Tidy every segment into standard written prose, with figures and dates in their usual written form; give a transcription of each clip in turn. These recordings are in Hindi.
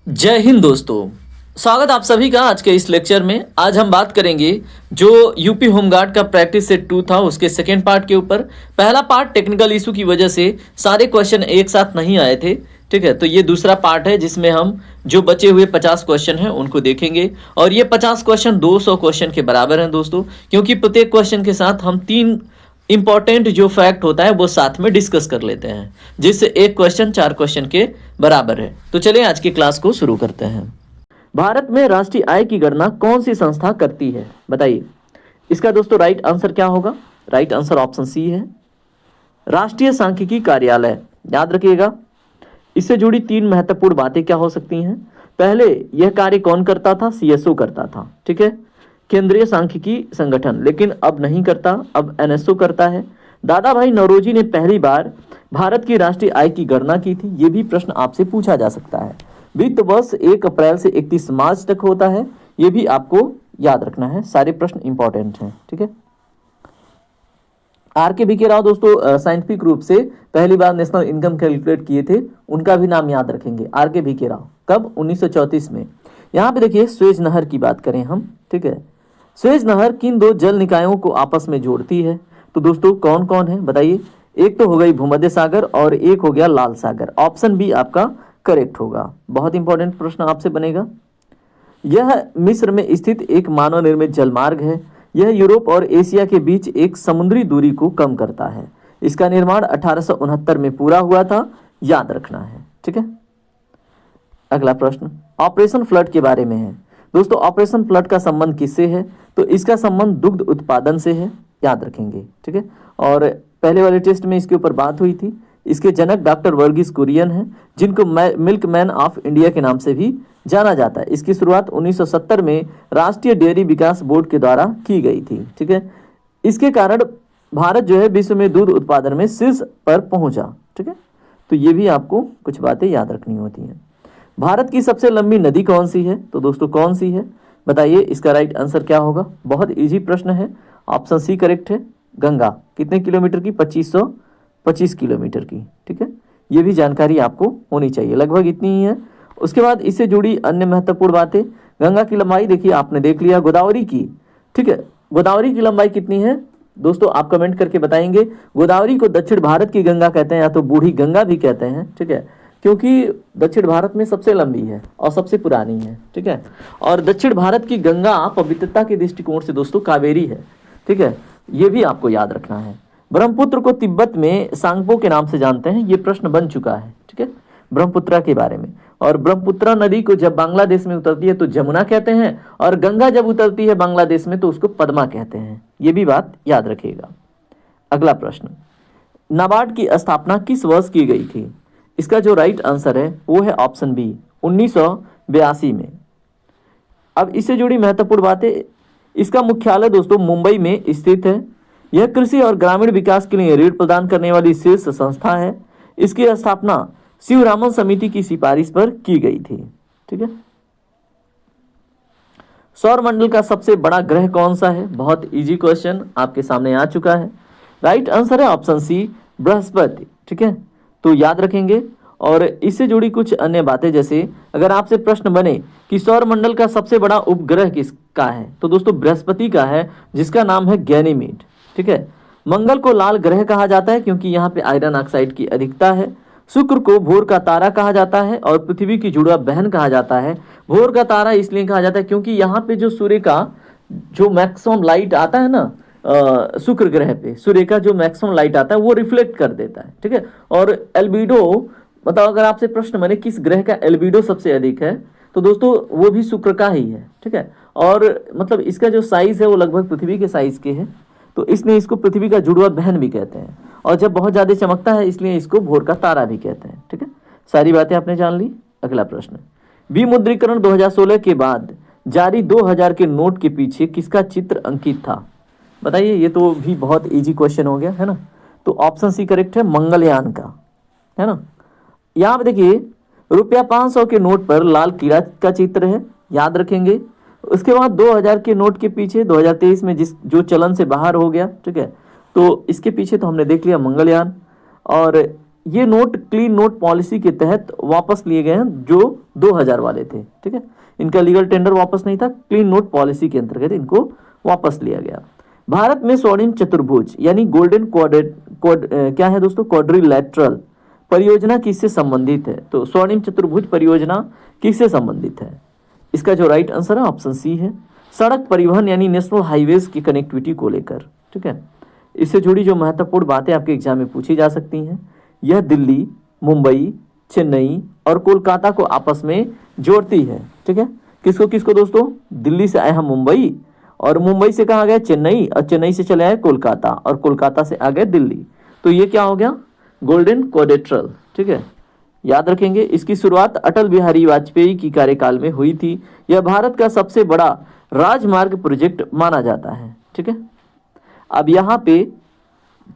जय हिंद दोस्तों। स्वागत आप सभी का आज के इस लेक्चर में। आज हम बात करेंगे जो यूपी होमगार्ड का प्रैक्टिस सेट 2 था उसके सेकेंड पार्ट के ऊपर। पहला पार्ट टेक्निकल इशू की वजह से सारे क्वेश्चन एक साथ नहीं आए थे, ठीक है। तो ये दूसरा पार्ट है जिसमें हम जो बचे हुए 50 क्वेश्चन हैं उनको देखेंगे और ये 50 क्वेश्चन 200 क्वेश्चन के बराबर हैं दोस्तों, क्योंकि प्रत्येक क्वेश्चन के साथ हम 3 इंपॉर्टेंट जो फैक्ट होता है वो साथ में डिस्कस कर लेते हैं, जिससे एक क्वेश्चन 4 क्वेश्चन के बराबर है। तो चलिए आज की क्लास को शुरू करते हैं। भारत में राष्ट्रीय आय की गणना कौन सी संस्था करती है, बताइए। इसका दोस्तों राइट आंसर क्या होगा? राइट आंसर ऑप्शन सी है, राष्ट्रीय सांख्यिकी कार्यालय। याद रखिएगा। इससे जुड़ी 3 महत्वपूर्ण बातें क्या हो सकती हैं? पहले, यह कार्य कौन करता था? सीएसओ करता था, ठीक है, केंद्रीय सांख्यिकी संगठन, लेकिन अब नहीं करता, अब एनएसओ करता है। दादा भाई नौरोजी ने पहली बार भारत की राष्ट्रीय आय की गणना की थी। यह भी प्रश्न आपसे पूछा जा सकता है। वित्त वर्ष 1 अप्रैल से 31 मार्च तक होता है, यह भी आपको याद रखना है। सारे प्रश्न इंपॉर्टेंट हैं, ठीक है। आर.के. वी.के. राव दोस्तों साइंटिफिक रूप से पहली बार नेशनल इनकम कैलकुलेट किए थे, उनका भी नाम याद रखेंगे, आर.के. वी.के. राव। कब? 1934 में। यहाँ पे देखिए स्वेज नहर की बात करें हम, ठीक है। स्वेज नहर किन 2 जल निकायों को आपस में जोड़ती है? तो दोस्तों कौन कौन है बताइए। एक तो हो गई भूमध्य सागर और एक हो गया लाल सागर। ऑप्शन बी आपका करेक्ट होगा। बहुत इंपॉर्टेंट प्रश्न आपसे बनेगा। यह मिस्र में स्थित एक मानव निर्मित जलमार्ग है। यह यूरोप और एशिया के बीच एक समुद्री दूरी को कम करता है। इसका निर्माण 1869 में पूरा हुआ था, याद रखना है, ठीक है। अगला प्रश्न ऑपरेशन फ्लड के बारे में है। दोस्तों ऑपरेशन फ्लड का संबंध किससे है? तो इसका संबंध दुग्ध उत्पादन से है, याद रखेंगे, ठीक है। और पहले वाले टेस्ट में इसके ऊपर बात हुई थी। इसके जनक डॉक्टर वर्गीस कुरियन हैं, जिनको मिल्क मैन ऑफ इंडिया के नाम से भी जाना जाता है। इसकी शुरुआत 1970 में राष्ट्रीय डेयरी विकास बोर्ड के द्वारा की गई थी, ठीक है। इसके कारण भारत जो है विश्व में दूध उत्पादन में शीर्ष पर पहुंचा, ठीक है। तो ये भी आपको कुछ बातें याद रखनी होती हैं। भारत की सबसे लंबी नदी कौन सी है? तो दोस्तों कौन सी है बताइए। इसका राइट आंसर क्या होगा? बहुत इजी प्रश्न है, ऑप्शन सी करेक्ट है, गंगा। कितने किलोमीटर की? 2525 किलोमीटर की, ठीक है। ये भी जानकारी आपको होनी चाहिए, लगभग इतनी ही है। उसके बाद इससे जुड़ी अन्य महत्वपूर्ण बातें, गंगा की लंबाई देखिए आपने देख लिया, गोदावरी की, ठीक है। गोदावरी की लंबाई कितनी है दोस्तों? आप कमेंट करके बताएंगे। गोदावरी को दक्षिण भारत की गंगा कहते हैं या तो बूढ़ी गंगा भी कहते हैं, ठीक है, क्योंकि दक्षिण भारत में सबसे लंबी है और सबसे पुरानी है, ठीक है। और दक्षिण भारत की गंगा पवित्रता के दृष्टिकोण से दोस्तों कावेरी है, ठीक है। ये भी आपको याद रखना है। ब्रह्मपुत्र को तिब्बत में सांगपो के नाम से जानते हैं, ये प्रश्न बन चुका है, ठीक है, ब्रह्मपुत्रा के बारे में। और ब्रह्मपुत्रा नदी को जब बांग्लादेश में उतरती है तो जमुना कहते हैं, और गंगा जब उतरती है बांग्लादेश में तो उसको पद्मा कहते हैं। ये भी बात याद रखिएगा। अगला प्रश्न, नाबार्ड की स्थापना किस वर्ष की गई थी? इसका जो राइट आंसर है वो है ऑप्शन बी, 1982 में। अब इससे जुड़ी महत्वपूर्ण बातें, इसका मुख्यालय दोस्तों मुंबई में स्थित है। यह कृषि और ग्रामीण विकास के लिए ऋण प्रदान करने वाली शीर्ष संस्था है। इसकी स्थापना शिवरामन समिति की सिफारिश पर की गई थी, ठीक है। सौर मंडल का सबसे बड़ा ग्रह कौन सा है? बहुत इजी क्वेश्चन आपके सामने आ चुका है। राइट आंसर है ऑप्शन सी, बृहस्पति, ठीक है। तो याद रखेंगे। और इससे जुड़ी कुछ अन्य बातें, जैसे अगर आपसे प्रश्न बने कि सौर मंडल का सबसे बड़ा उपग्रह किसका है, तो दोस्तों बृहस्पति का है, जिसका नाम है गैनीमेड, ठीक है। मंगल को लाल ग्रह कहा जाता है क्योंकि यहाँ पे आयरन ऑक्साइड की अधिकता है। शुक्र को भोर का तारा कहा जाता है और पृथ्वी की जुड़वा बहन कहा जाता है। भोर का तारा इसलिए कहा जाता है क्योंकि यहाँ पे जो सूर्य का जो मैक्सिमम लाइट आता है ना, शुक्र ग्रह पे सूर्य का जो मैक्सिमम लाइट आता है वो रिफ्लेक्ट कर देता है, ठीक है। और एल्बिडो, मतलब अगर आपसे प्रश्न बने किस ग्रह का एल्बिडो सबसे अधिक है, तो दोस्तों वो भी शुक्र का ही है, ठीक है। और मतलब इसका जो साइज है वो लगभग पृथ्वी के साइज के है, तो इसलिए इसको पृथ्वी का जुड़वा बहन भी कहते हैं। और जब बहुत ज्यादा चमकता है इसलिए इसको भोर का तारा भी कहते हैं, ठीक है। सारी बातें आपने जान ली। अगला प्रश्न, विमुद्रीकरण 2016 के बाद जारी 2000 के नोट के पीछे किसका चित्र अंकित था? बताइए। ये तो भी बहुत इजी क्वेश्चन हो गया है ना। तो ऑप्शन सी करेक्ट है, मंगलयान का, है ना। यहाँ पे देखिए ₹500 के नोट पर लाल कीड़ा का चित्र है, याद रखेंगे। उसके बाद 2000 के नोट के पीछे 2023 में जो चलन से बाहर हो गया, ठीक है, तो इसके पीछे तो हमने देख लिया मंगलयान। और ये नोट क्लीन नोट पॉलिसी के तहत वापस लिए गए हैं जो 2000 वाले थे, ठीक है। इनका लीगल टेंडर वापस नहीं था, क्लीन नोट पॉलिसी के अंतर्गत इनको वापस लिया गया। भारत में स्वर्णिम चतुर्भुज यानी गोल्डन क्या है दोस्तों, क्वाड्रिलैटरल परियोजना किससे संबंधित है? तो स्वर्णिम चतुर्भुज परियोजना किससे संबंधित है? इसका जो राइट आंसर है ऑप्शन सी है, सड़क परिवहन यानी नेशनल हाईवेज की कनेक्टिविटी को लेकर, ठीक है। इससे जुड़ी जो महत्वपूर्ण बातें आपके एग्जाम में पूछी जा सकती हैं, यह दिल्ली, मुंबई, चेन्नई और कोलकाता को आपस में जोड़ती है, ठीक है। किसको किसको दोस्तों? दिल्ली से आए हम मुंबई, और मुंबई से कहाँ गए? चेन्नई, और चेन्नई से चले आए कोलकाता, और कोलकाता से आ गए दिल्ली। तो ये क्या हो गया? गोल्डन क्वाड्रिलेटरल, ठीक है। याद रखेंगे, इसकी शुरुआत अटल बिहारी वाजपेयी की कार्यकाल में हुई थी। यह भारत का सबसे बड़ा राजमार्ग प्रोजेक्ट माना जाता है, ठीक है। अब यहाँ पे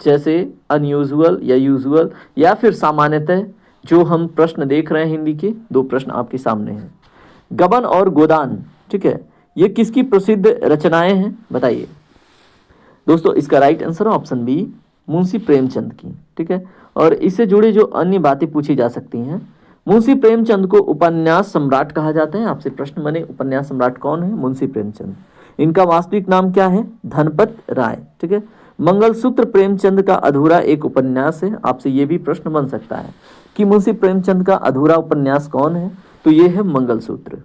जैसे अनयूजुअल या यूजुअल या फिर सामान्यतः जो हम प्रश्न देख रहे हैं, हिंदी के 2 प्रश्न आपके सामने हैं। गबन और गोदान, ठीक है, ये किसकी प्रसिद्ध रचनाएं हैं? बताइए दोस्तों। इसका राइट आंसर है ऑप्शन बी, मुंशी प्रेमचंद की, ठीक है। और इससे जुड़े जो अन्य बातें पूछी जा सकती हैं, मुंशी प्रेमचंद को उपन्यास सम्राट कहा जाता है। आपसे प्रश्न बने, उपन्यास सम्राट कौन है? मुंशी प्रेमचंद। इनका वास्तविक नाम क्या है? धनपत राय, ठीक है। मंगलसूत्र प्रेमचंद का अधूरा एक उपन्यास है। आपसे ये भी प्रश्न बन सकता है कि मुंशी प्रेमचंद का अधूरा उपन्यास कौन है? तो ये है मंगलसूत्र।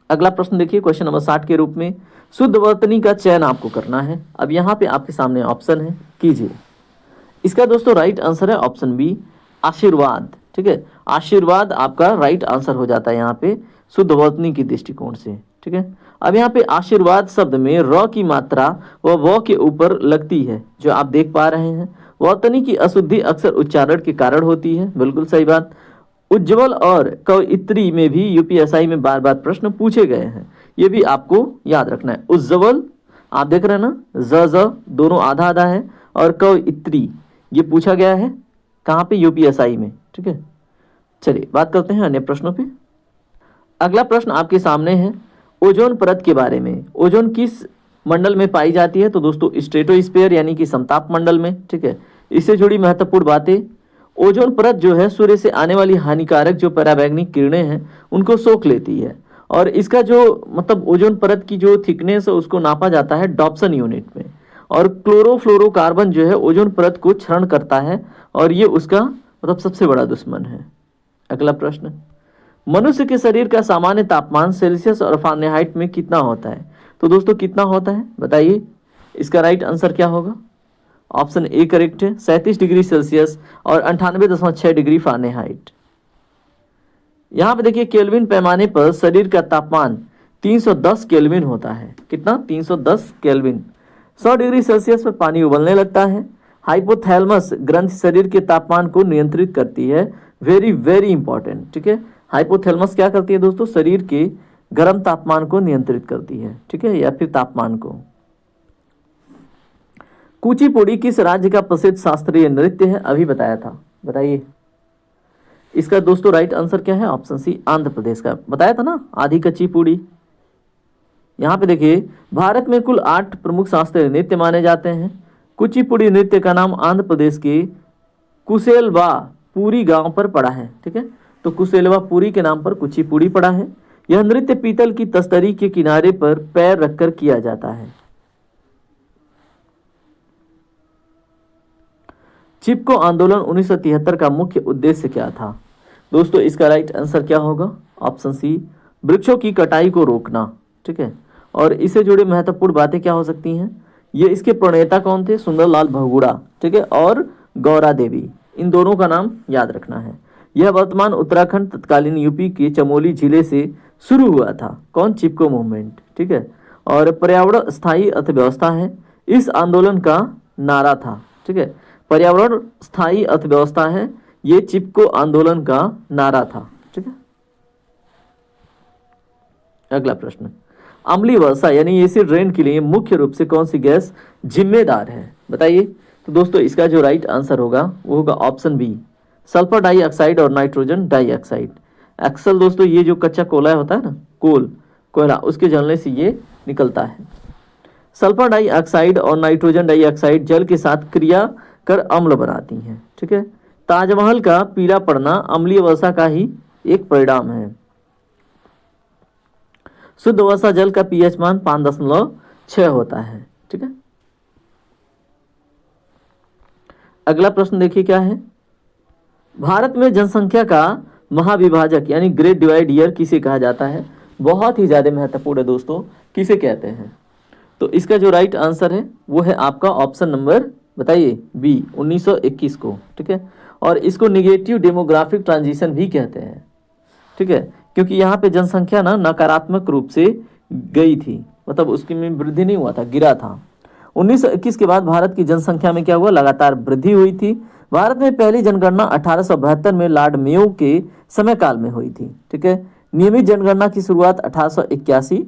अगला प्रश्न देखिए, क्वेश्चन नंबर 60 के रूप में, शुद्ध वर्तनी का चयन आपको करना है। अब यहाँ पे आपके सामने ऑप्शन है, कीजिए। इसका दोस्तों राइट आंसर है ऑप्शन बी, आशीर्वाद, ठीक है। आशीर्वाद आपका राइट आंसर हो जाता है यहाँ पे शुद्ध वर्तनी की दृष्टिकोण से, ठीक है। अब यहाँ पे आशीर्वाद शब्द में र की मात्रा व के ऊपर लगती है, जो आप देख पा रहे हैं। वर्तनी की अशुद्धि अक्सर उच्चारण के कारण होती है, बिल्कुल सही बात। उज्ज्वल और कवयित्री में भी यूपीएसआई में बार बार प्रश्न पूछे गए हैं, ये भी आपको याद रखना है। उज्ज्वल आप देख रहे हैं ना, ज दोनों आधा आधा है, और कवयित्री ये पूछा गया है कहाँ पे? यूपीएसआई में, ठीक है। चलिए बात करते हैं अन्य प्रश्नों पे। अगला प्रश्न आपके सामने है ओजोन परत के बारे में। ओजोन किस मंडल में पाई जाती है? तो दोस्तों स्ट्रेटोस्फीयर यानी कि समताप मंडल में, ठीक है। इससे जुड़ी महत्वपूर्ण बातें, ओजोन परत जो है सूर्य से आने वाली हानिकारक जो पराबैंगनी किरणें हैं उनको सोख लेती है, और इसका जो मतलब ओजोन परत की जो थिकनेस है उसको नापा जाता है डॉप्सन यूनिट में। और क्लोरोफ्लोरोकार्बन जो है ओजोन परत को क्षरण करता है, और ये उसका मतलब सबसे बड़ा दुश्मन है। अगला प्रश्न, मनुष्य के शरीर का सामान्य तापमान सेल्सियस और फारेनहाइट में कितना होता है? तो दोस्तों कितना होता है बताइए। इसका राइट आंसर क्या होगा? ऑप्शन ए करेक्ट है, 37 डिग्री सेल्सियस और 98.6 डिग्री फारेनहाइट। यहाँ पे देखिए केल्विन पैमाने पर शरीर का तापमान 310 केल्विन होता है। कितना? 310 केल्विन। 100 डिग्री सेल्सियस पर पानी उबलने लगता है। हाइपोथैलेमस ग्रंथि शरीर के तापमान को नियंत्रित करती है। वेरी वेरी इंपॉर्टेंट, ठीक है। हाइपोथैलेमस क्या करती है दोस्तों? शरीर के गर्म तापमान को नियंत्रित करती है, ठीक है, या फिर तापमान को। कुचिपुड़ी किस राज्य का प्रसिद्ध शास्त्रीय नृत्य है? अभी बताया था, बताइए। इसका दोस्तों राइट आंसर क्या है? ऑप्शन सी, आंध्र प्रदेश का। बताया था ना, आधी कुचिपुड़ी। यहाँ पे देखिए भारत में कुल 8 प्रमुख शास्त्रीय नृत्य माने जाते हैं। कुचिपुड़ी नृत्य का नाम आंध्र प्रदेश के कुशेलवा पुरी गांव पर पड़ा है, ठीक है। तो कुशेलवा पुरी के नाम पर कुचिपुड़ी पड़ा है। यह नृत्य पीतल की तस्तरी के किनारे पर पैर रखकर किया जाता है। चिपको आंदोलन 1973 का मुख्य उद्देश्य क्या था? दोस्तों इसका राइट आंसर क्या होगा? ऑप्शन सी, वृक्षों की कटाई को रोकना, ठीक है। और इससे जुड़े महत्वपूर्ण बातें क्या हो सकती हैं? ये इसके प्रणेता कौन थे? सुंदरलाल बहुगुणा, ठीक है, और गौरा देवी। इन दोनों का नाम याद रखना है। यह वर्तमान उत्तराखंड तत्कालीन यूपी के चमोली जिले से शुरू हुआ था। कौन? चिपको मूवमेंट, ठीक है। और पर्यावरण स्थायी अर्थव्यवस्था है, इस आंदोलन का नारा था, ठीक है। पर्यावरण स्थायी अर्थव्यवस्था है, ये चिपको आंदोलन का नारा था, ठीक है। अगला प्रश्न, अम्लीय वर्षा यानी एसिड रेन के लिए मुख्य रूप से कौन सी गैस जिम्मेदार है? बताइए। तो दोस्तों इसका जो राइट आंसर होगा वो होगा ऑप्शन बी, सल्फर डाइऑक्साइड और नाइट्रोजन डाइऑक्साइड। एक्सल दोस्तों ये जो कच्चा कोयला होता है ना, कोयला, उसके जलने से ये निकलता है। सल्फर डाइऑक्साइड और नाइट्रोजन डाइऑक्साइड जल के साथ क्रिया कर अम्ल बनाती हैं, ठीक है। ताजमहल का पीला पड़ना अम्लीय वर्षा का ही एक परिणाम है। शुद्ध वर्षा जल का पीएच मान 5.6 होता है। ठीक है, अगला प्रश्न देखिए क्या है। भारत में जनसंख्या का महाविभाजक यानी ग्रेट डिवाइड ईयर किसे कहा जाता है? बहुत ही ज्यादा महत्वपूर्ण है दोस्तों, किसे कहते हैं? तो इसका जो राइट आंसर है वो है आपका ऑप्शन नंबर, बताइए, बी, 1921 को। ठीक है, और इसको निगेटिव डेमोग्राफिक ट्रांजिशन भी कहते हैं। ठीक है, क्योंकि यहाँ पे जनसंख्या ना नकारात्मक रूप से गई थी, मतलब उसकी में वृद्धि नहीं हुआ था, गिरा था। 1921 के बाद भारत की जनसंख्या में क्या हुआ? लगातार वृद्धि हुई थी। भारत में पहली जनगणना 1872 में लॉर्ड मेयो के समय काल में हुई थी। ठीक है, नियमित जनगणना की शुरुआत 1881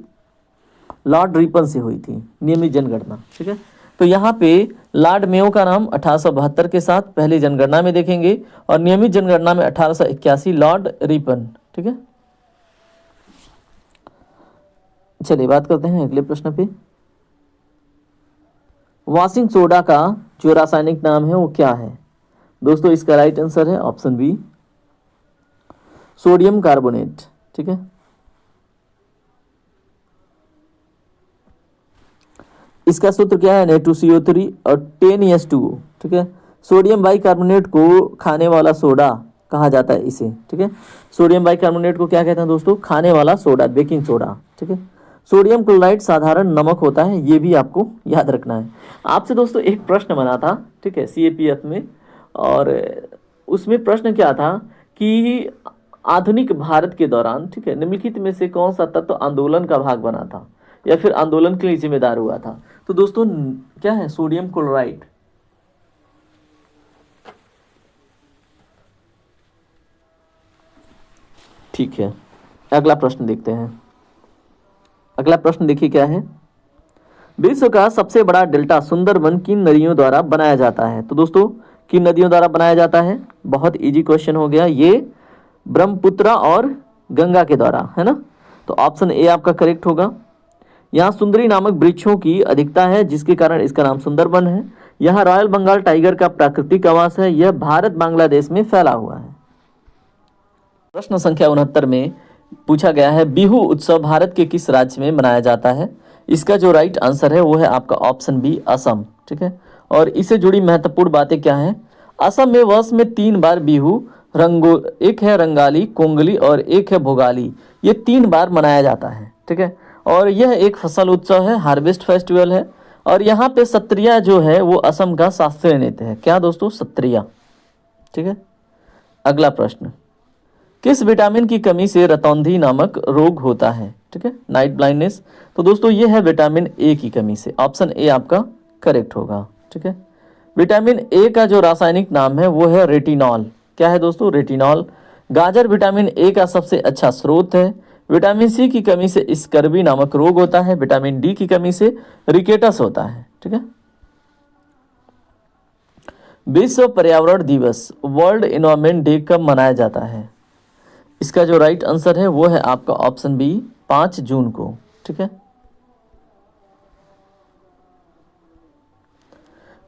लॉर्ड रिपन से हुई थी, नियमित जनगणना। ठीक है, तो यहाँ पे लॉर्ड मेयो का नाम 1872 के साथ पहली जनगणना में देखेंगे और नियमित जनगणना में 1881 लॉर्ड रिपन। ठीक है, चलिए बात करते हैं अगले प्रश्न पे। वॉशिंग सोडा का जो रासायनिक नाम है वो क्या है? दोस्तों इसका राइट आंसर है ऑप्शन बी, सोडियम कार्बोनेट। ठीक है, इसका सूत्र क्या है? Na2CO3 और 10S2O। ठीक है, सोडियम बाइकार्बोनेट को खाने वाला सोडा कहा जाता है इसे। ठीक है, सोडियम बाइकार्बोनेट को क्या कहते हैं दोस्तों? खाने वाला सोडा, बेकिंग सोडा। ठीक है, सोडियम क्लोराइड साधारण नमक होता है, ये भी आपको याद रखना है। आपसे दोस्तों एक प्रश्न बना था, ठीक है, CAPF में, और उसमें प्रश्न क्या था कि आधुनिक भारत के दौरान, ठीक है, निम्नलिखित में से कौन सा तत्व आंदोलन का भाग बना था या फिर आंदोलन के लिए जिम्मेदार हुआ था? तो दोस्तों क्या है? Sodium chloride. ठीक है, अगला प्रश्न देखते हैं। अगला प्रश्न देखिए क्या है। विश्व का सबसे बड़ा डेल्टा सुंदरबन किन नदियों द्वारा बनाया जाता है? तो दोस्तों किन नदियों द्वारा बनाया जाता है? बहुत इजी क्वेश्चन हो गया ये, ब्रह्मपुत्र और गंगा के द्वारा, है ना। तो ऑप्शन ए आपका करेक्ट होगा। यहाँ सुंदरी नामक वृक्षों की अधिकता है जिसके कारण इसका नाम सुंदरबन है। यहाँ रॉयल बंगाल टाइगर का प्राकृतिक आवास है। यह भारत बांग्लादेश में फैला हुआ है। प्रश्न संख्या 69 में पूछा गया है बिहू उत्सव भारत के किस राज्य में मनाया जाता है? इसका जो राइट आंसर है वो है आपका ऑप्शन बी, असम। ठीक है, और इससे जुड़ी महत्वपूर्ण बातें क्या हैं? असम में वर्ष में 3 बार बिहू, एक है रंगाली, कोंगली और एक है भोगाली, ये 3 बार मनाया जाता है। ठीक है, और यह एक फसल उत्सव है, हार्वेस्ट फेस्टिवल है। और यहाँ पे सत्रिया जो है वो असम का शास्त्रीय नृत्य है। क्या दोस्तों? सत्रिया। ठीक है, अगला प्रश्न, किस विटामिन की कमी से रतौंधी नामक रोग होता है? ठीक है, नाइट ब्लाइंडनेस। तो दोस्तों ये है विटामिन ए की कमी से। ऑप्शन ए आपका करेक्ट होगा। ठीक है, विटामिन ए का जो रासायनिक नाम है वो है रेटिनॉल। क्या है दोस्तों? रेटिनॉल। गाजर विटामिन ए का सबसे अच्छा स्रोत है। विटामिन सी की कमी से स्कर्वी नामक रोग होता है। विटामिन डी की कमी से रिकेटस होता है। ठीक है, विश्व पर्यावरण दिवस, वर्ल्ड एनवायरनमेंट डे कब मनाया जाता है? इसका जो राइट आंसर है वो है आपका ऑप्शन बी, 5 जून को। ठीक है,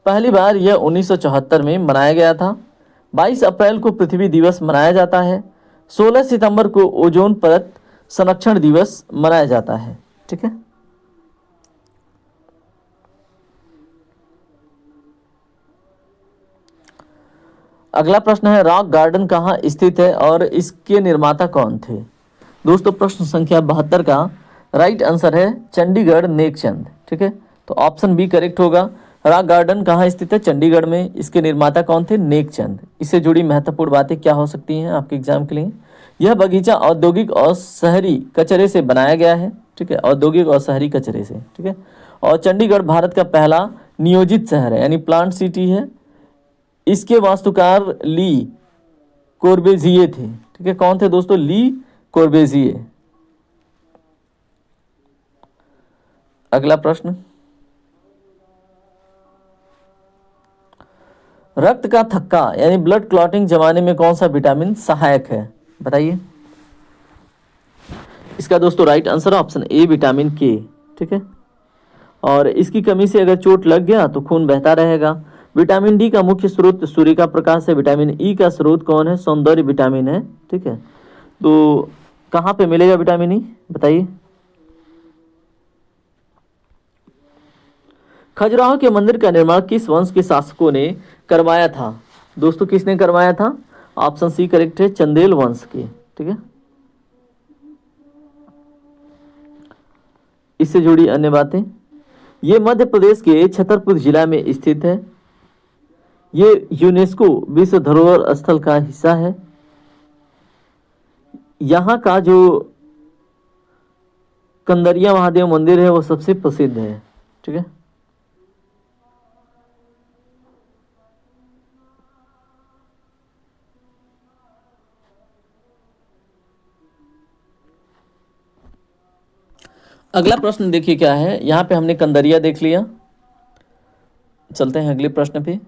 पहली बार यह 1974 में मनाया गया था। 22 अप्रैल को पृथ्वी दिवस मनाया जाता है। 16 सितंबर को ओजोन परत संरक्षण दिवस मनाया जाता है। ठीक है, अगला प्रश्न है रॉक गार्डन कहाँ स्थित है और इसके निर्माता कौन थे? दोस्तों प्रश्न संख्या 72 का राइट आंसर है चंडीगढ़, नेकचंद। ठीक है, तो ऑप्शन बी करेक्ट होगा। रॉक गार्डन कहाँ स्थित है? चंडीगढ़ में। इसके निर्माता कौन थे? नेकचंद। इससे जुड़ी महत्वपूर्ण बातें क्या हो सकती हैं आपके एग्जाम के लिए? यह बगीचा औद्योगिक और शहरी कचरे से बनाया गया है। ठीक है, औद्योगिक और शहरी कचरे से। ठीक है, और चंडीगढ़ भारत का पहला नियोजित शहर है, यानी प्लांट सिटी है। इसके वास्तुकार ली कोर्बेजिए थे। ठीक है, कौन थे दोस्तों? ली कोर्बेजिए। अगला प्रश्न, रक्त का थक्का यानी ब्लड क्लॉटिंग जमाने में कौन सा विटामिन सहायक है? बताइए। इसका दोस्तों right answer option A, vitamin के। ठीक है, और इसकी कमी से अगर चोट लग गया तो खून बहता रहेगा। विटामिन डी का मुख्य स्रोत सूर्य का प्रकाश है। विटामिन ई का स्रोत कौन है? सौंदर्य विटामिन है। ठीक है, तो कहाँ पे मिलेगा विटामिन ई, बताइए। खजुराहो के मंदिर का निर्माण किस वंश के शासकों ने करवाया था? दोस्तों किसने करवाया था? ऑप्शन सी करेक्ट है, चंदेल वंश के। ठीक है, इससे जुड़ी अन्य बातें, ये मध्य प्रदेश के छतरपुर जिला में स्थित है। ये यूनेस्को विश्व धरोहर स्थल का हिस्सा है। यहाँ का जो कंदरिया महादेव मंदिर है वो सबसे प्रसिद्ध है। ठीक है, अगला प्रश्न देखिए क्या है। यहाँ पे हमने कंदरिया देख लिया, चलते हैं अगले प्रश्न पे।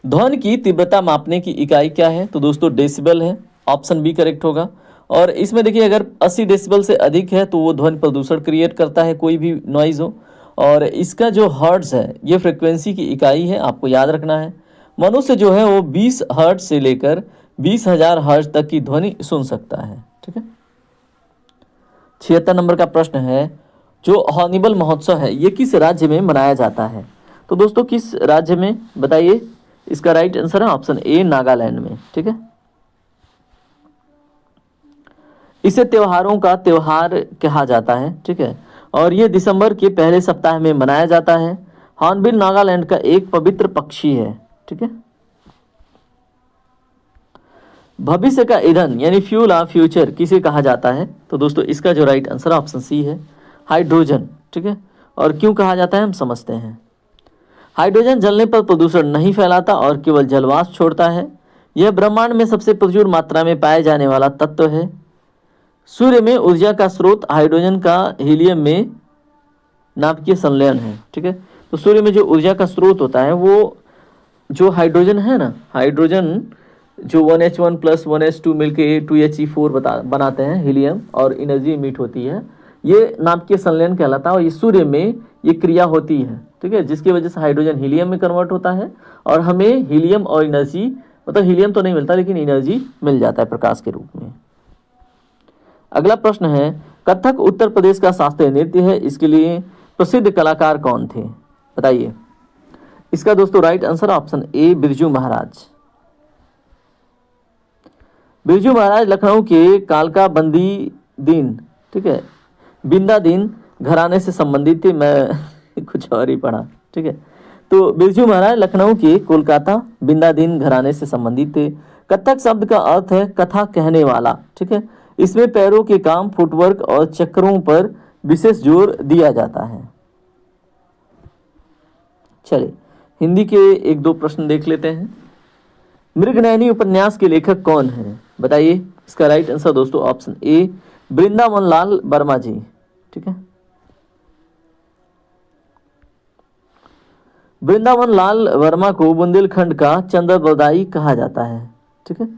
ध्वनि की तीव्रता मापने की इकाई क्या है? तो दोस्तों डेसिबल है, ऑप्शन बी करेक्ट होगा। और इसमें देखिए अगर 80 डेसिबल से अधिक है तो वो ध्वनि प्रदूषण क्रिएट करता है, कोई भी नॉइज हो। और इसका जो हर्ट्ज है ये फ्रिक्वेंसी की इकाई है, आपको याद रखना है। मनुष्य जो है वो 20 हर्ट्ज से लेकर 20,000 हर्ट्ज तक की ध्वनि सुन सकता है। ठीक है, 76 नंबर का प्रश्न है, जो हॉर्निबल महोत्सव है ये किस राज्य में मनाया जाता है? तो दोस्तों किस राज्य में, बताइए। इसका राइट आंसर है ऑप्शन ए, नागालैंड में। ठीक है, इसे त्योहारों का त्योहार कहा जाता है। ठीक है, और ये दिसंबर के पहले सप्ताह में मनाया जाता है। हॉर्नबिल नागालैंड का एक पवित्र पक्षी है। ठीक है, भविष्य का ईंधन यानी फ्यूल ऑफ फ्यूचर किसे कहा जाता है? तो दोस्तों इसका जो राइट आंसर ऑप्शन सी है, हाइड्रोजन। ठीक है, और क्यों कहा जाता है हम समझते हैं। हाइड्रोजन जलने पर प्रदूषण नहीं फैलाता और केवल जलवाष्प छोड़ता है। यह ब्रह्मांड में सबसे प्रचुर मात्रा में पाए जाने वाला तत्व है। सूर्य में ऊर्जा का स्रोत हाइड्रोजन का हीलियम में नाभिकीय संलयन है। ठीक है, तो सूर्य में जो ऊर्जा का स्रोत होता है वो जो हाइड्रोजन है ना, हाइड्रोजन जो 1H1 प्लस 1H2 मिलके 2He4 बनाते हैं हीलियम, और एनर्जी इमिट होती है, ये नाभिकीय संलयन कहलाता है। और ये सूर्य में ये क्रिया होती है। ठीक है, जिसकी वजह से हाइड्रोजन हीलियम में कन्वर्ट होता है और हमें हीलियम और एनर्जी, मतलब हीलियम तो नहीं मिलता लेकिन एनर्जी मिल जाता है प्रकाश के रूप में। अगला प्रश्न है, कथक उत्तर प्रदेश का शास्त्रीय नृत्य है, इसके लिए प्रसिद्ध कलाकार कौन थे? बताइए। इसका दोस्तों right answer option A, Birju Maharaj. Birju Maharaj Lucknow के कालका बंदी दीन, ठीक है, बिंदा दीन घराने से संबंधित थे। मैं कुछ और ही पढ़ा। ठीक है, तो बिरजू महाराज लखनऊ के कोलकाता बिंदादीन घराने से संबंधित थे। कथक शब्द का अर्थ है कथा कहने वाला। ठीक है, इसमें पैरों के काम, फुटवर्क और चक्रों पर विशेष जोर दिया जाता है। चलिए हिंदी के एक दो प्रश्न देख लेते हैं। मृगनयनी उपन्यास के लेखक कौन है? बताइए। इसका राइट आंसर दोस्तों ऑप्शन ए, वृंदावन लाल वर्मा जी। ठीक है, वृंदावन लाल वर्मा को बुंदेलखंड का चंद्रबरदाई कहा जाता है। ठीक है,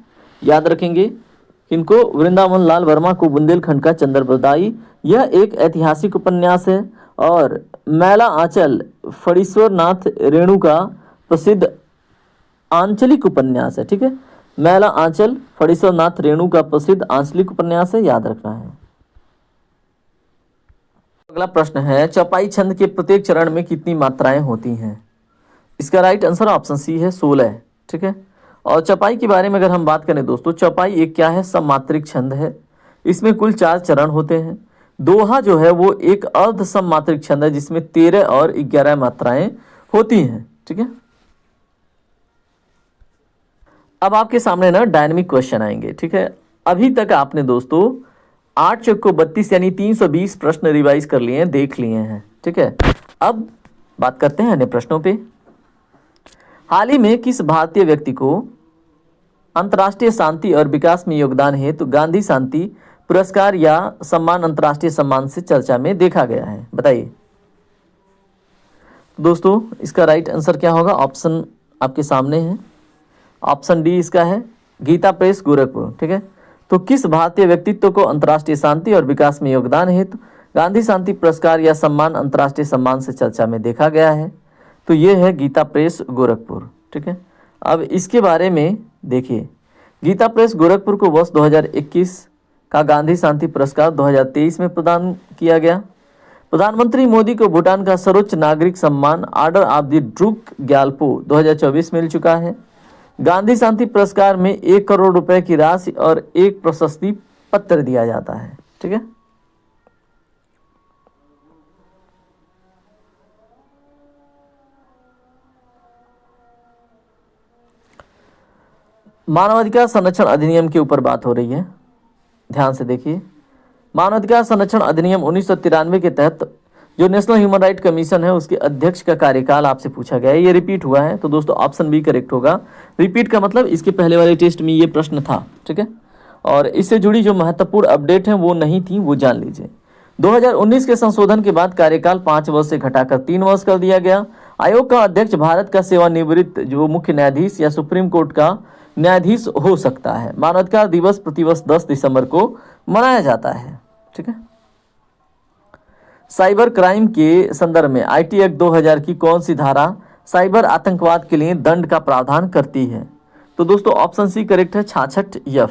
याद रखेंगे इनको, वृंदावन लाल वर्मा को बुंदेलखंड का चंद्रबरदाई। यह एक ऐतिहासिक उपन्यास है और मैला आंचल फणीश्वर नाथ रेणु का प्रसिद्ध आंचलिक उपन्यास है। ठीक है, मैला आंचल फणीश्वर नाथ रेणु का प्रसिद्ध आंचलिक उपन्यास है, याद रखना है। अगला प्रश्न है, चौपाई छंद के प्रत्येक चरण में कितनी मात्राएं होती हैं? इसका राइट आंसर ऑप्शन सी है, 16। ठीक है, और चौपाई के बारे में अगर हम बात करें दोस्तों, चौपाई एक क्या है, सममात्रिक छंद है। इसमें कुल 4 चरण होते हैं। दोहा जो है वो एक अर्ध सममात्रिक छंद है जिसमें 13 और 11 मात्राएं होती हैं। ठीक है, अब आपके सामने ना डायनेमिक क्वेश्चन आएंगे। ठीक है, अभी तक आपने दोस्तों 8 चौक को 32 यानी 320 प्रश्न रिवाइज कर लिए हैं, देख लिए हैं। ठीक है, अब बात करते हैं अन्य प्रश्नों पे। हाल ही में किस भारतीय व्यक्ति को अंतर्राष्ट्रीय शांति और विकास में योगदान हेतु तो गांधी शांति पुरस्कार या सम्मान अंतर्राष्ट्रीय सम्मान से चर्चा में देखा गया है? बताइए। दोस्तों इसका राइट आंसर क्या होगा? ऑप्शन आपके सामने है, ऑप्शन डी इसका है, गीता प्रेस गोरखपुर। ठीक है, तो किस भारतीय व्यक्तित्व को अंतर्राष्ट्रीय शांति और विकास में योगदान हेतु गांधी शांति पुरस्कार या सम्मान अंतर्राष्ट्रीय सम्मान से चर्चा में देखा गया है? तो ये है गीता प्रेस गोरखपुर। ठीक है, अब इसके बारे में देखिए, गीता प्रेस गोरखपुर को वर्ष 2021 का गांधी शांति पुरस्कार 2023 में प्रदान किया गया। प्रधानमंत्री मोदी को भूटान का सर्वोच्च नागरिक सम्मान order of the Druk Gyalpo 2024 मिल चुका है। गांधी शांति पुरस्कार में 1 करोड़ रुपए की राशि और एक प्रशस्ति पत्र दिया जाता है। ठीक है, मानवाधिकार संरक्षण अधिनियम के ऊपर बात हो रही है, ध्यान से देखिए। मानवाधिकार संरक्षण अधिनियम 1993 के तहत जो नेशनल ह्यूमन राइट कमीशन है उसके अध्यक्ष का कार्यकाल आपसे पूछा गया है। ये रिपीट हुआ है, तो दोस्तों ऑप्शन बी करेक्ट होगा। रिपीट का मतलब इसके पहले वाले टेस्ट में ये प्रश्न था। ठीक है, और इससे जुड़ी जो महत्वपूर्ण अपडेट है वो नहीं थी, वो जान लीजिए। 2019 के संशोधन के बाद कार्यकाल 5 वर्ष से घटाकर 3 वर्ष कर दिया गया। आयोग का अध्यक्ष भारत का सेवानिवृत्त जो मुख्य न्यायाधीश या सुप्रीम कोर्ट का न्यायाधीश हो सकता है। मानवाधिकार दिवस प्रतिवर्ष 10 दिसंबर को मनाया जाता है। ठीक है, साइबर क्राइम के संदर्भ में आईटी एक्ट 2000 की कौन सी धारा साइबर आतंकवाद के लिए दंड का प्रावधान करती है? तो दोस्तों ऑप्शन सी करेक्ट है, 66F।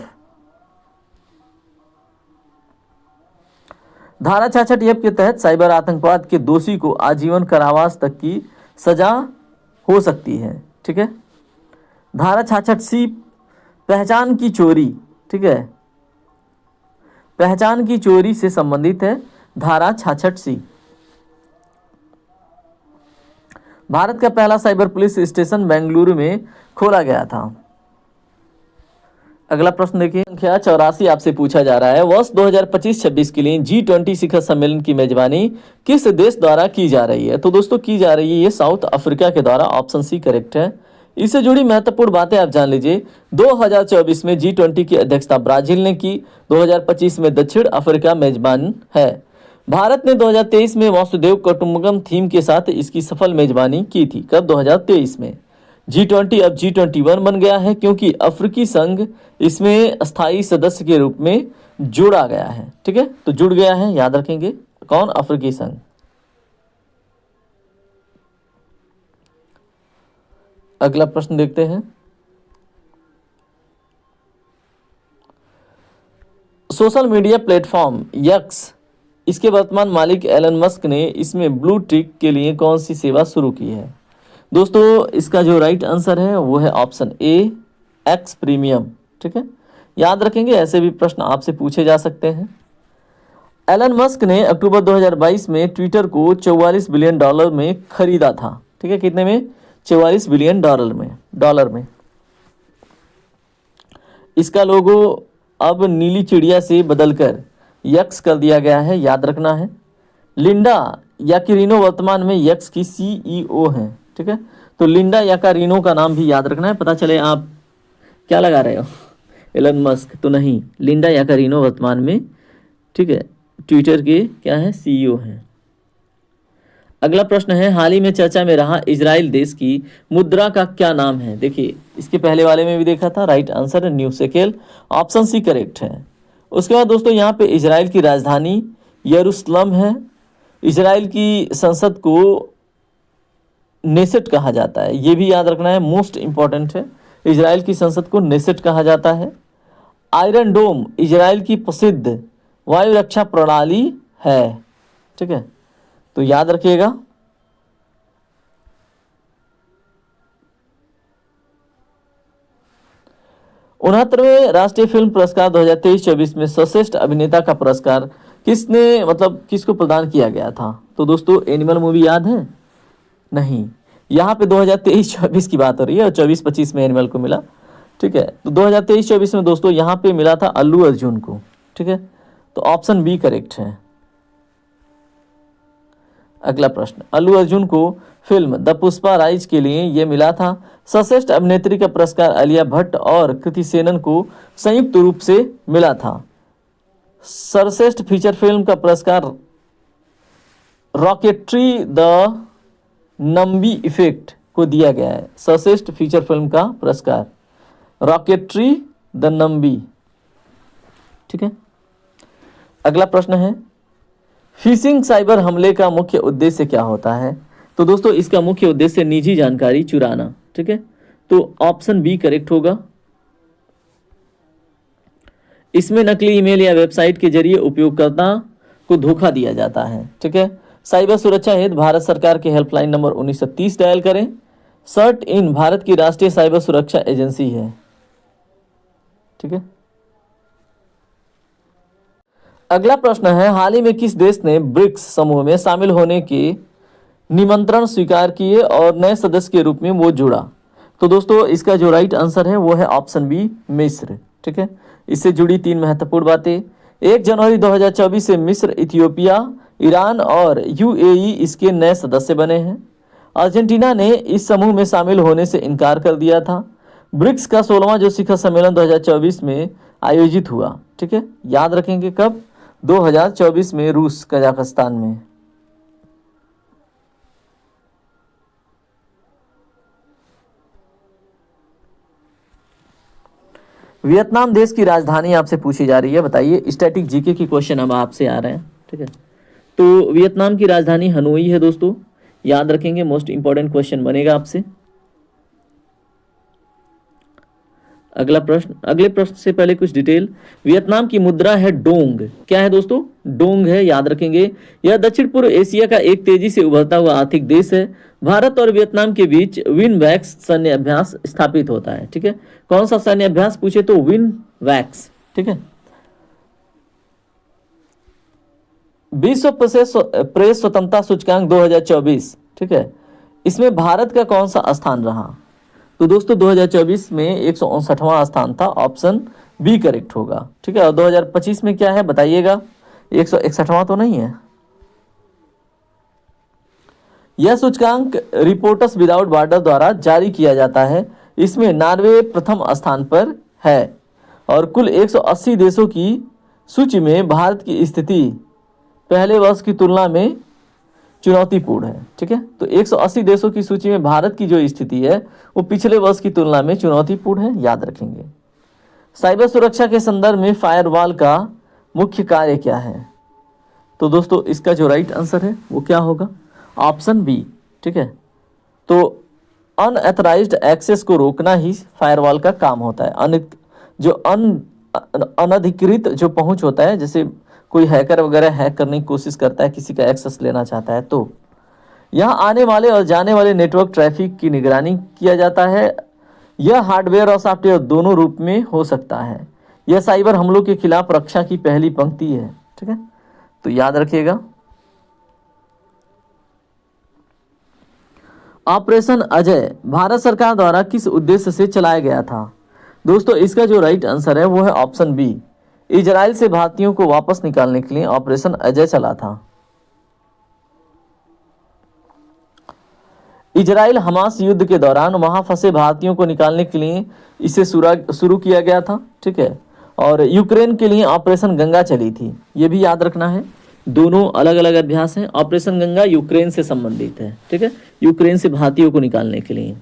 धारा 66F के तहत साइबर आतंकवाद के दोषी को आजीवन कारावास तक की सजा हो सकती है। ठीक है, धारा 66C पहचान की चोरी, ठीक है, पहचान की चोरी से संबंधित है धारा 66C। भारत का पहला साइबर पुलिस स्टेशन बेंगलुरु में खोला गया था। अगला प्रश्न देखिए, संख्या 84 आपसे पूछा जा रहा है। वर्ष 2025-26 के लिए G20 शिखर सम्मेलन की मेजबानी किस देश द्वारा की जा रही है? तो दोस्तों की जा रही है ये साउथ अफ्रीका के द्वारा। ऑप्शन सी करेक्ट है। इससे जुड़ी महत्वपूर्ण बातें आप जान लीजिए। 2024 में G20 की अध्यक्षता ब्राजील ने की। 2025 में दक्षिण अफ्रीका मेजबान है। भारत ने 2023 में वासुदेव कुटुंबकम थीम के साथ इसकी सफल मेजबानी की थी। कब? 2023 में। G20 अब G21 बन गया है क्योंकि अफ्रीकी संघ इसमें स्थायी सदस्य के रूप में जोड़ा गया है। ठीक है, तो जुड़ गया है, याद रखेंगे। कौन? अफ्रीकी संघ। अगला प्रश्न देखते हैं। सोशल मीडिया प्लेटफॉर्म यक्स, इसके वर्तमान मालिक एलन मस्क ने इसमें ब्लू टिक के लिए कौन सी सेवा शुरू की है? दोस्तों इसका जो राइट आंसर है वो है ऑप्शन ए, एक्स प्रीमियम। ठीक है, याद रखेंगे, ऐसे भी प्रश्न आपसे पूछे जा सकते हैं। एलन मस्क ने अक्टूबर 2022 में ट्विटर को $44 बिलियन में खरीदा था। ठीक है, कितने में? $44 बिलियन में। इसका लोगो अब नीली चिड़िया से बदलकर यक्स कर दिया गया है, याद रखना है। लिंडा याकारिनो वर्तमान में यक्स की CEO हैं। ठीक है, तो लिंडा याकारिनो का नाम भी याद रखना है। पता चले आप क्या लगा रहे हो, एलन मस्क तो नहीं, लिंडा याकारिनो वर्तमान में, ठीक है, ट्विटर के क्या है? CEO हैं। अगला प्रश्न है, हाल ही में चर्चा में रहा इजराइल देश की मुद्रा का क्या नाम है? देखिए इसके पहले वाले में भी देखा था, राइट आंसर है new shekel. Option C correct है। उसके बाद दोस्तों यहाँ पे इजराइल की राजधानी यरूशलेम है। इजराइल की संसद को नेसेट कहा जाता है, ये भी याद रखना है, मोस्ट इंपॉर्टेंट है। इजराइल की संसद को नेसेट कहा जाता है। आयरन डोम इजराइल की प्रसिद्ध वायु रक्षा प्रणाली है। ठीक है, तो याद रखिएगा। उनहत्तरवें राष्ट्रीय फिल्म पुरस्कार 2023-24 में सर्वश्रेष्ठ अभिनेता का पुरस्कार किसको प्रदान किया गया था? तो दोस्तों एनिमल मूवी याद है? नहीं, यहाँ पे 2023-24 की बात हो रही है और 24-25 में एनिमल को मिला। ठीक है, तो 2023-24 में दोस्तों यहाँ पे मिला था अल्लू अर्जुन को। ठीक है, तो ऑप्शन बी करेक्ट है। अगला प्रश्न, अल्लू अर्जुन को फिल्म द पुष्पा राइज के लिए ये मिला था। सर्वश्रेष्ठ अभिनेत्री का पुरस्कार आलिया भट्ट और कृति सेनन को संयुक्त रूप से मिला था। सर्वश्रेष्ठ फीचर फिल्म का पुरस्कार रॉकेट्री द नंबी इफेक्ट को दिया गया है। सर्वश्रेष्ठ फीचर फिल्म का पुरस्कार रॉकेट्री द नंबी। ठीक है, अगला प्रश्न है, फिशिंग साइबर हमले का मुख्य उद्देश्य क्या होता है? तो दोस्तों इसका मुख्य उद्देश्य निजी जानकारी चुराना, ठीक है। तो ऑप्शन बी करेक्ट होगा। इसमें नकली ईमेल या वेबसाइट के जरिए उपयोगकर्ता को धोखा दिया जाता है, ठीक है। साइबर सुरक्षा हेतु भारत सरकार के हेल्पलाइन नंबर 1930 डायल करें। सर्ट इन भारत की राष्ट्रीय साइबर सुरक्षा एजेंसी है, ठीक है। अगला प्रश्न है, हाल ही में किस देश ने ब्रिक्स समूह में शामिल होने के निमंत्रण स्वीकार किए और नए सदस्य के रूप में वो जुड़ा? तो दोस्तों इसका जो राइट आंसर है वो है ऑप्शन बी मिस्र, ठीक है। इससे जुड़ी 3 महत्वपूर्ण बातें। 1 जनवरी 2024 से मिस्र, इथियोपिया, ईरान और यूएई इसके नए सदस्य बने हैं। अर्जेंटीना ने इस समूह में शामिल होने से इनकार कर दिया था। ब्रिक्स का 16वां जो शिखर सम्मेलन 2024 में आयोजित हुआ, ठीक है। याद रखेंगे कब? 2024 में रूस, कजाकिस्तान में। वियतनाम देश की राजधानी आपसे पूछी जा रही है, बताइए। स्टैटिक जीके की क्वेश्चन अब आपसे आ रहे हैं, ठीक है। तो वियतनाम की राजधानी हनोई है दोस्तों, याद रखेंगे, मोस्ट इंपॉर्टेंट क्वेश्चन बनेगा आपसे। अगला प्रश्न, अगले प्रश्न से पहले कुछ डिटेल। वियतनाम की मुद्रा है डोंग। क्या है दोस्तों? डोंग है, याद रखेंगे। यह दक्षिण पूर्व एशिया का एक तेजी से उभरता हुआ आर्थिक देश है। भारत और वियतनाम के बीच विन वैक्स सैन्य अभ्यास स्थापित होता है, ठीक है। कौन सा सैन्य अभ्यास पूछे तो विन वैक्स, ठीक है। विश्व प्रेस स्वतंत्रता सूचकांक 2024, ठीक है, इसमें भारत का कौन सा स्थान रहा? तो दोस्तों 2024 में 159वां स्थान था, ऑप्शन बी करेक्ट होगा, ठीक है। और 2025 में क्या है बताइएगा? 161वां तो नहीं है। यह सूचकांक रिपोर्टर्स विदाउट बॉर्डर द्वारा जारी किया जाता है। इसमें नॉर्वे प्रथम स्थान पर है और कुल 180 देशों की सूची में भारत की स्थिति पहले वर्ष की तुलना में चुनौतीपूर्ण है, ठीक है। तो 180 देशों की सूची में भारत की जो स्थिति है वो पिछले वर्ष की तुलना में चुनौतीपूर्ण है, याद रखेंगे। साइबर सुरक्षा के संदर्भ में फायरवॉल का मुख्य कार्य क्या है? तो दोस्तों इसका जो राइट आंसर है वो क्या होगा? ऑप्शन बी, ठीक है। तो अनऑथराइज्ड एक्सेस को रोकना ही फायरवॉल का काम होता है। अनधिकृत जो पहुंच होता है, जैसे कोई हैकर वगैरह हैक करने की कोशिश करता है, किसी का एक्सेस लेना चाहता है, तो यहाँ आने वाले और जाने वाले नेटवर्क ट्रैफिक की निगरानी किया जाता है। यह हार्डवेयर और सॉफ्टवेयर दोनों रूप में हो सकता है। यह साइबर हमलों के खिलाफ रक्षा की पहली पंक्ति है, ठीक है। तो याद रखिएगा। ऑपरेशन अजय भारत सरकार द्वारा किस उद्देश्य से चलाया गया था? दोस्तों इसका जो राइट आंसर है वो है ऑप्शन बी। इजराइल से भारतीयों को वापस निकालने के लिए ऑपरेशन अजय चला था। इजराइल हमास युद्ध के दौरान वहां फंसे भारतीयों को निकालने के लिए इसे शुरू किया गया था, ठीक है। और यूक्रेन के लिए ऑपरेशन गंगा चली थी, ये भी याद रखना है। दोनों अलग अलग अभ्यास हैं। ऑपरेशन गंगा यूक्रेन से संबंधित है, ठीक है, यूक्रेन से भारतीयों को निकालने के लिए।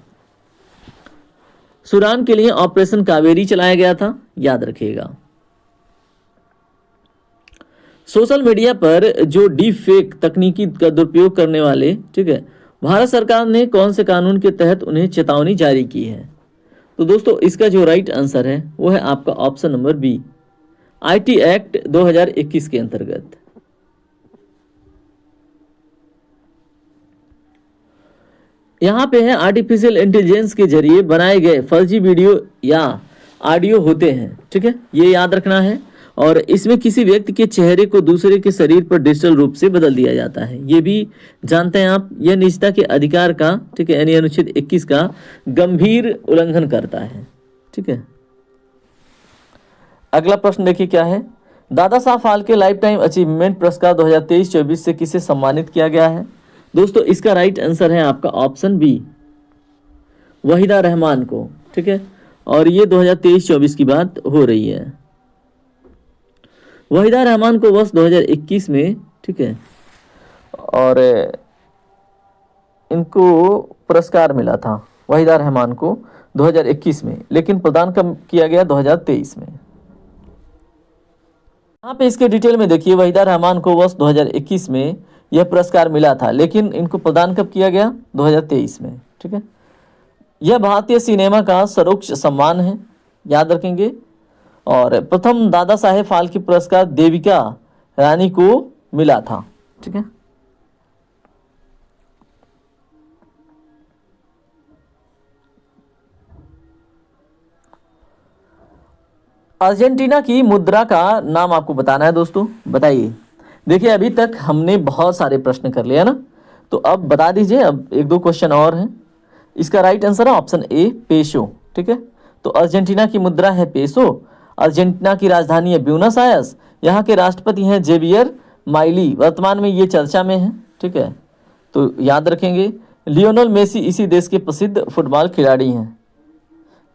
सूडान के लिए ऑपरेशन कावेरी चलाया गया था, याद रखिएगा। सोशल मीडिया पर जो डीप फेक तकनीकी का दुरुपयोग करने वाले, ठीक है, भारत सरकार ने कौन से कानून के तहत उन्हें चेतावनी जारी की है? तो दोस्तों इसका जो राइट आंसर है वो है आपका option number B, IT act 2021 के अंतर्गत। यहाँ पे है आर्टिफिशियल इंटेलिजेंस के जरिए बनाए गए फर्जी वीडियो या ऑडियो होते हैं, ठीक है, ये याद रखना है। और इसमें किसी व्यक्ति के चेहरे को दूसरे के शरीर पर डिजिटल रूप से बदल दिया जाता है, ये भी जानते हैं आप। यह निजता के अधिकार का, ठीक है, यानी अनुच्छेद 21 का गंभीर उल्लंघन करता है, ठीक है। अगला प्रश्न देखिए क्या है। Dada Saheb Phalke life time achievement पुरस्कार 2023-24 से किसे सम्मानित किया गया है? दोस्तों इसका राइट आंसर है आपका ऑप्शन बी, वहीदा रहमान को, ठीक है। और ये 2023-24 की बात हो रही है। वहीदा रहमान को वर्ष 2021 में, ठीक है, और इनको पुरस्कार मिला था वहीदा रहमान को 2021 में, लेकिन प्रदान कब किया गया? 2023 में। यहाँ पे इसके डिटेल में देखिए, वहीदा रहमान को वर्ष 2021 में यह पुरस्कार मिला था, लेकिन इनको प्रदान कब किया गया? 2023 में। ठीक है, यह भारतीय सिनेमा का सर्वोच्च सम्मान है, याद रखेंगे। और प्रथम दादा साहेब फाल्के पुरस्कार देविका रानी को मिला था। ठीक है, अर्जेंटीना की मुद्रा का नाम आपको बताना है दोस्तों, बताइए। देखिए अभी तक हमने बहुत सारे प्रश्न कर लिया ना, तो अब बता दीजिए। अब एक दो क्वेश्चन और हैं। इसका राइट आंसर है ऑप्शन ए, पेसो। ठीक है, तो अर्जेंटीना की मुद्रा है पेसो। अर्जेंटीना की राजधानी है ब्यूनस आयर्स। यहाँ के राष्ट्रपति हैं जेवियर माइली, वर्तमान में ये चर्चा में है। ठीक है, तो याद रखेंगे। लियोनेल मेसी इसी देश के प्रसिद्ध फुटबॉल खिलाड़ी हैं।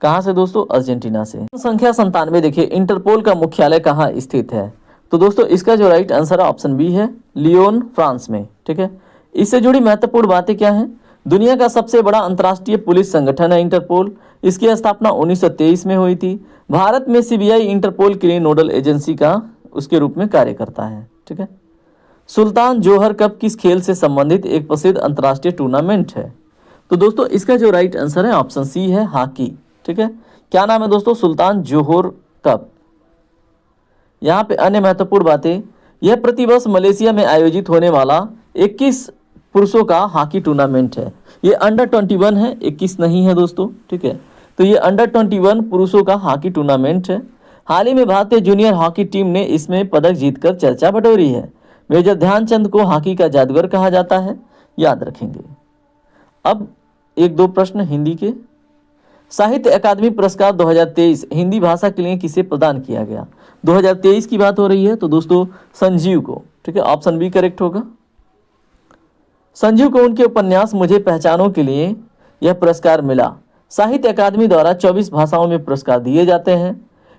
कहाँ से दोस्तों? अर्जेंटीना से। संख्या 97, देखिए इंटरपोल का मुख्यालय कहाँ स्थित है? तो दोस्तों इसका जो राइट आंसर है ऑप्शन बी है, लियोन, फ्रांस में। ठीक है, इससे जुड़ी महत्वपूर्ण बातें क्या हैं? दुनिया का सबसे बड़ा अंतर्राष्ट्रीय पुलिस संगठन है इंटरपोल। इसकी स्थापना 1923 में हुई थी। भारत में सीबीआई इंटरपोल के लिए नोडल एजेंसी का उसके रूप में कार्य करता है। ठीक है, सुल्तान जोहर कप किस खेल से संबंधित एक प्रसिद्ध अंतर्राष्ट्रीय टूर्नामेंट है? तो दोस्तों इसका जो राइट आंसर है ऑप्शन सी है, हॉकी। ठीक है, क्या नाम है दोस्तों? सुल्तान जोहर कप। यहाँ पे अन्य महत्वपूर्ण बातें, यह प्रतिवर्ष मलेशिया में आयोजित होने वाला 21 पुरुषों का हॉकी टूर्नामेंट है। ये अंडर 21 है, 21 नहीं है दोस्तों। ठीक है, तो ये अंडर 21 पुरुषों का हॉकी टूर्नामेंट है। हाल ही में भारतीय जूनियर हॉकी टीम ने इसमें पदक जीतकर चर्चा बटोरी है। मेजर ध्यानचंद को हॉकी का जादूगर कहा जाता है, याद रखेंगे। अब एक दो प्रश्न हिंदी के। साहित्य अकादमी पुरस्कार 2023 हिंदी भाषा के लिए किसे प्रदान किया गया? 2023 की बात हो रही है, तो दोस्तों संजीव को। ठीक है, ऑप्शन बी करेक्ट होगा। संजीव को उनके उपन्यास मुझे पहचानों के लिए यह पुरस्कार मिला। साहित्य अकादमी द्वारा 24 भाषाओं में पुरस्कार दिए जाते हैं।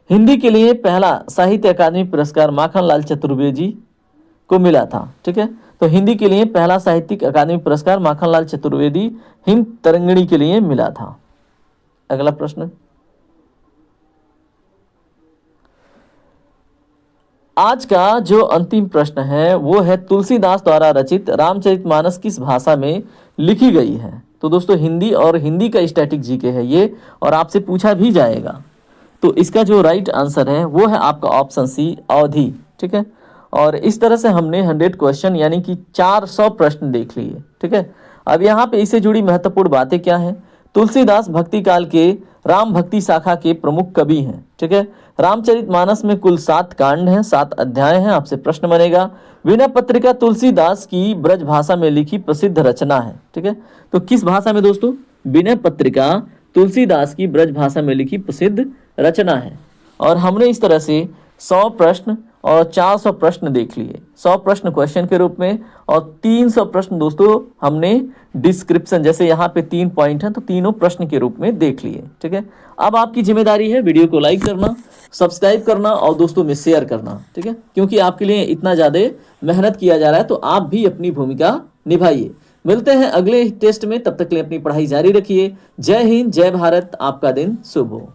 हिंदी के लिए पहला साहित्य अकादमी पुरस्कार माखनलाल चतुर्वेदी को मिला था। ठीक है, तो हिंदी के लिए पहला साहित्यिक अकादमी पुरस्कार माखनलाल चतुर्वेदी हिम तरंगिणी के लिए मिला था। अगला प्रश्न, आज का जो अंतिम प्रश्न है वो है तुलसीदास द्वारा रचित रामचरितमानस किस भाषा में लिखी गई है? तो दोस्तों हिंदी, और हिंदी का स्टैटिक जीके है ये, और आपसे पूछा भी जाएगा। तो इसका जो राइट आंसर है वो है आपका ऑप्शन सी, अवधि। ठीक है, और इस तरह से हमने 100 क्वेश्चन यानी कि 400 प्रश्न देख लिए। ठीक है, अब यहाँ पे इससे जुड़ी महत्वपूर्ण बातें क्या हैं? तुलसीदास भक्ति काल के राम भक्ति शाखा के प्रमुख कवि हैं। ठीक है, रामचरितमानस में कुल 7 कांड हैं, 7 अध्याय हैं। आपसे प्रश्न बनेगा, विनय पत्रिका तुलसीदास की ब्रज भाषा में लिखी प्रसिद्ध रचना है। ठीक है, तो किस भाषा में दोस्तों? विनय पत्रिका तुलसीदास की ब्रज भाषा में लिखी प्रसिद्ध रचना है। और हमने इस तरह से 100 प्रश्न और 400 प्रश्न देख लिए। 100 प्रश्न क्वेश्चन के रूप में और 300 प्रश्न दोस्तों हमने डिस्क्रिप्शन, जैसे यहाँ पे 3 पॉइंट हैं तो तीनों प्रश्न के रूप में देख लिए। ठीक है, अब आपकी जिम्मेदारी है वीडियो को लाइक करना, सब्सक्राइब करना और दोस्तों में शेयर करना। ठीक है, क्योंकि आपके लिए इतना ज़्यादा मेहनत किया जा रहा है, तो आप भी अपनी भूमिका निभाइए। मिलते हैं अगले टेस्ट में, तब तक के लिए अपनी पढ़ाई जारी रखिए। जय हिंद, जय भारत, आपका दिन शुभ हो।